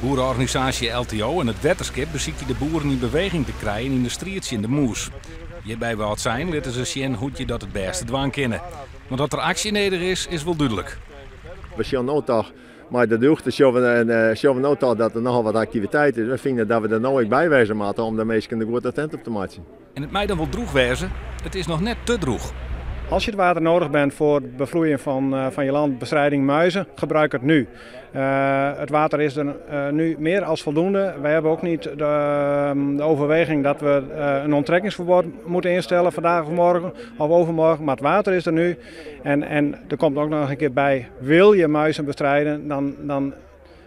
Boerenorganisatie LTO en het Wetterskip bezieken de boeren in beweging te krijgen in de striets in de moes. Hierbij wil het zijn, laten ze zien hoe je dat het beste dwaan kennen. Want dat er actie neder is wel duidelijk. We zien ook toch, maar de drukte zien we ook toch dat er nogal wat activiteit is. We vinden dat we er nooit bij wezen moeten om de mensen er goed attent op te maken. En het mij dan wel droeg wezen, het is nog net te droeg. Als je het water nodig bent voor het bevloeien van je land, bestrijding muizen, gebruik het nu. Het water is er nu meer als voldoende. Wij hebben ook niet de overweging dat we een onttrekkingsverbod moeten instellen vandaag of morgen of overmorgen. Maar het water is er nu. En er komt ook nog een keer bij, wil je muizen bestrijden, dan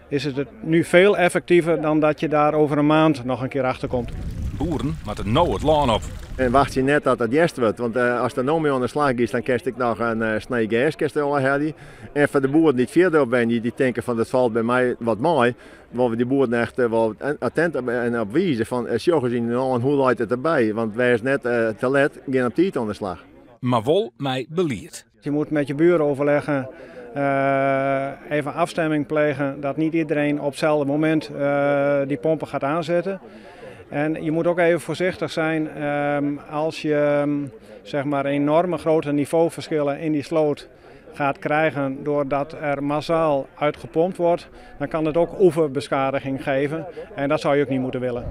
is het nu veel effectiever dan dat je daar over een maand nog een keer achter komt. Boeren moeten nou het laan op. En wacht je net dat het juist wordt, want als er nou mee aan de slag is, dan kerst ik nog een snee gas hebben. En voor de boeren die het verder op zijn, die denken van dat valt bij mij wat mooi, waar we die boeren echt wel attent en op wijzen van zorgen zien nou hoe leidt het erbij, want wij is net te let, geen op tijd aan de slag. Maar wel mij beliert. Je moet met je buren overleggen, even afstemming plegen, dat niet iedereen op hetzelfde moment die pompen gaat aanzetten. En je moet ook even voorzichtig zijn als je zeg maar enorme grote niveauverschillen in die sloot gaat krijgen doordat er massaal uitgepompt wordt. Dan kan het ook oeverbeschadiging geven en dat zou je ook niet moeten willen.